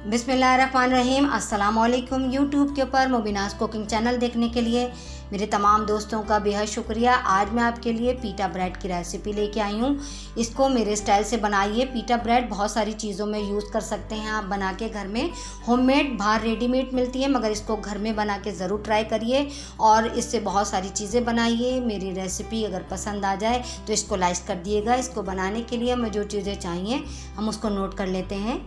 बिस्मिल्लाहिर्रहमानिर्रहीम। अस्सलाम वालेकुम। यूट्यूब के ऊपर मुबीनाज़ कुकिंग चैनल देखने के लिए मेरे तमाम दोस्तों का बेहद शुक्रिया। आज मैं आपके लिए पीटा ब्रेड की रेसिपी लेके आई हूँ। इसको मेरे स्टाइल से बनाइए। पीटा ब्रेड बहुत सारी चीज़ों में यूज़ कर सकते हैं आप बना के घर में। होममेड बाहर रेडीमेड मिलती है, मगर इसको घर में बना के ज़रूर ट्राई करिए और इससे बहुत सारी चीज़ें बनाइए। मेरी रेसिपी अगर पसंद आ जाए तो इसको लाइक कर दिएगा। इसको बनाने के लिए हमें जो चीज़ें चाहिए हम उसको नोट कर लेते हैं।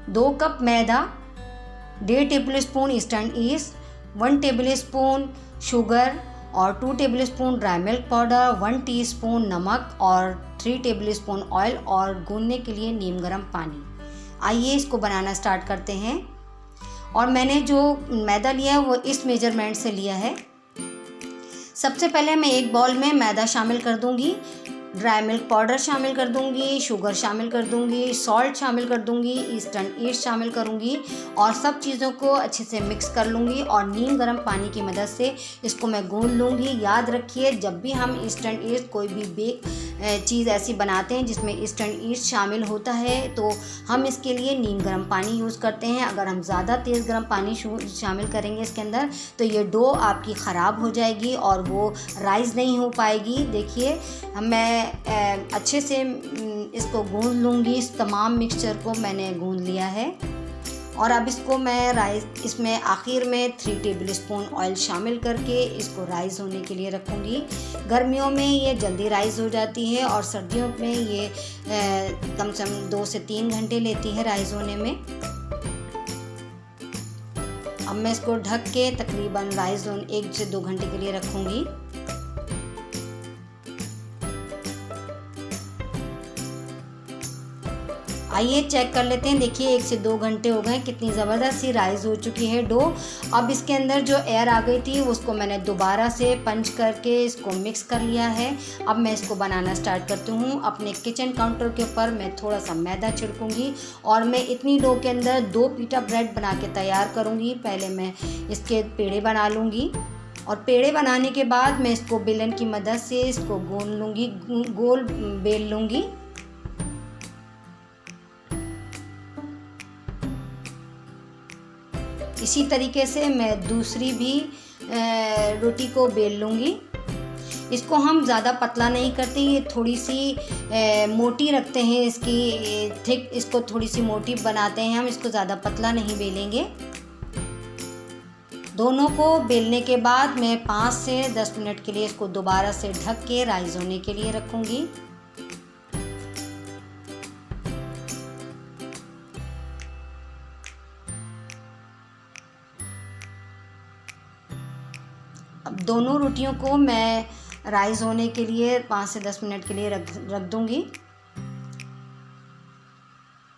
2 कप मैदा, 1.5 tablespoon eastern east, 1 tablespoon sugar और 2 tablespoon dry milk powder, 1 teaspoon नमक और 3 टेबलस्पून ऑयल और गूंदने के लिए नीम गर्म पानी। आइए इसको बनाना स्टार्ट करते हैं। और मैंने जो मैदा लिया है वो इस मेजरमेंट से लिया है। सबसे पहले मैं एक बाउल में मैदा शामिल कर दूंगी, ड्राई मिल्क पाउडर शामिल कर दूंगी, शुगर शामिल कर दूंगी, सॉल्ट शामिल कर दूंगी, ईस्टर्न ईस्ट शामिल करूंगी और सब चीज़ों को अच्छे से मिक्स कर लूँगी और नीम गर्म पानी की मदद से इसको मैं गूंद लूँगी। याद रखिए, जब भी हम ईस्टर्न ईस्ट कोई भी बेक चीज़ ऐसी बनाते हैं जिसमें ईस्टर्न ईस्ट शामिल होता है तो हम इसके लिए नीम गर्म पानी यूज़ करते हैं। अगर हम ज़्यादा तेज़ गर्म पानी शामिल करेंगे इसके अंदर तो ये डो आपकी ख़राब हो जाएगी और वो राइस नहीं हो पाएगी। देखिए, मैं अच्छे से इसको गूंद लूँगी। इस तमाम मिक्सचर को मैंने गूंद लिया है और अब इसको मैं इसमें आखिर में 3 टेबलस्पून ऑयल शामिल करके इसको राइस होने के लिए रखूँगी। गर्मियों में ये जल्दी राइस हो जाती है और सर्दियों में ये कम से कम 2 से 3 घंटे लेती है राइस होने में। अब मैं इसको ढक के तकरीबन राइस 1 से 2 घंटे के लिए रखूँगी। आइए चेक कर लेते हैं। देखिए 1 से 2 घंटे हो गए, कितनी ज़बरदस्त सी राइस हो चुकी है डो। अब इसके अंदर जो एयर आ गई थी उसको मैंने दोबारा से पंच करके इसको मिक्स कर लिया है। अब मैं इसको बनाना स्टार्ट करती हूँ। अपने किचन काउंटर के ऊपर मैं थोड़ा सा मैदा छिड़कूँगी और मैं इतनी डो के अंदर 2 पीटा ब्रेड बना के तैयार करूँगी। पहले मैं इसके पेड़े बना लूँगी और पेड़े बनाने के बाद मैं इसको बेलन की मदद से इसको गूंद लूँगी, गोल बेल लूँगी। इसी तरीके से मैं दूसरी भी रोटी को बेल लूँगी। इसको हम ज़्यादा पतला नहीं करते, ये थोड़ी सी मोटी रखते हैं, इसकी थिक इसको थोड़ी सी मोटी बनाते हैं हम। इसको ज़्यादा पतला नहीं बेलेंगे। दोनों को बेलने के बाद मैं 5 से 10 मिनट के लिए इसको दोबारा से ढक के राइस होने के लिए रखूँगी। अब दोनों रोटियों को मैं राइस होने के लिए 5 से 10 मिनट के लिए रख दूंगी।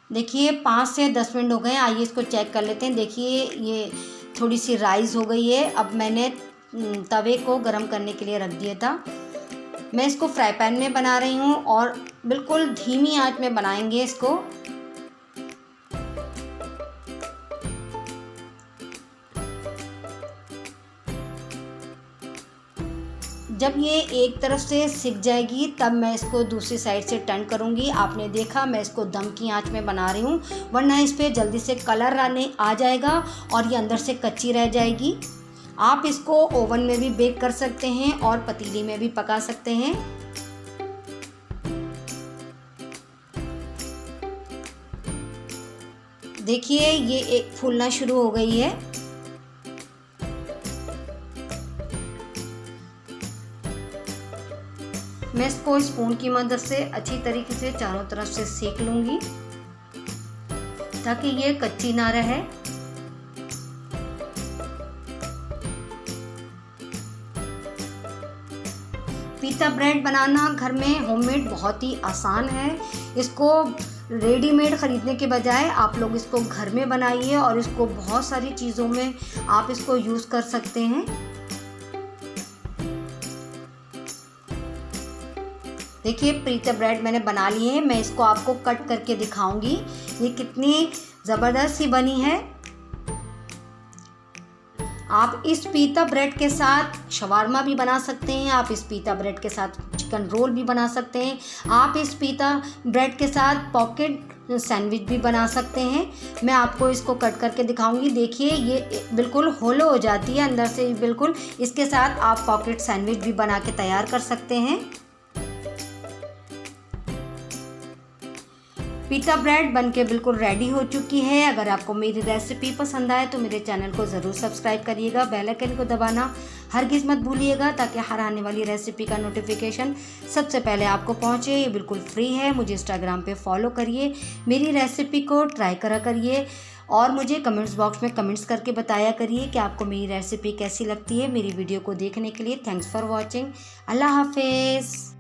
देखिए 5 से 10 मिनट हो गए। आइए इसको चेक कर लेते हैं। देखिए ये थोड़ी सी राइस हो गई है। अब मैंने तवे को गरम करने के लिए रख दिया था। मैं इसको फ्राई पैन में बना रही हूँ और बिल्कुल धीमी आंच में बनाएंगे इसको। जब ये एक तरफ से सिक जाएगी तब मैं इसको दूसरी साइड से टर्न करूँगी। आपने देखा मैं इसको दम की आंच में बना रही हूँ, वरना इस पर जल्दी से कलर आ जाएगा और ये अंदर से कच्ची रह जाएगी। आप इसको ओवन में भी बेक कर सकते हैं और पतीली में भी पका सकते हैं। देखिए ये एक फूलना शुरू हो गई है। मैं इसको स्पून की मदद से अच्छी तरीके से चारों तरफ से सेक लूँगी ताकि ये कच्ची ना रहे। पीटा ब्रेड बनाना घर में होममेड बहुत ही आसान है। इसको रेडीमेड ख़रीदने के बजाय आप लोग इसको घर में बनाइए और इसको बहुत सारी चीज़ों में आप इसको यूज़ कर सकते हैं। देखिए पीटा ब्रेड मैंने बना लिए हैं। मैं इसको आपको कट करके दिखाऊंगी ये कितनी ज़बरदस्त सी बनी है। आप इस पीता ब्रेड के साथ शवारमा भी बना सकते हैं। आप इस पीता ब्रेड के साथ चिकन रोल भी बना सकते हैं। आप इस पीता ब्रेड के साथ पॉकेट सैंडविच भी बना सकते हैं। मैं आपको इसको कट करके दिखाऊंगी। देखिए ये बिल्कुल होलो हो जाती है अंदर से बिल्कुल। इसके साथ आप पॉकेट सैंडविच भी बना के तैयार कर सकते हैं। पिटा ब्रेड बनके बिल्कुल रेडी हो चुकी है। अगर आपको मेरी रेसिपी पसंद आए तो मेरे चैनल को ज़रूर सब्सक्राइब करिएगा, बेल आइकन को दबाना हरगिज़ मत भूलिएगा ताकि हर आने वाली रेसिपी का नोटिफिकेशन सबसे पहले आपको पहुंचे। ये बिल्कुल फ्री है। मुझे इंस्टाग्राम पे फॉलो करिए, मेरी रेसिपी को ट्राई करा करिए और मुझे कमेंट्स बॉक्स में कमेंट्स करके बताया करिए कि आपको मेरी रेसिपी कैसी लगती है। मेरी वीडियो को देखने के लिए थैंक्स फॉर वॉचिंग। अल्लाह हाफिज़।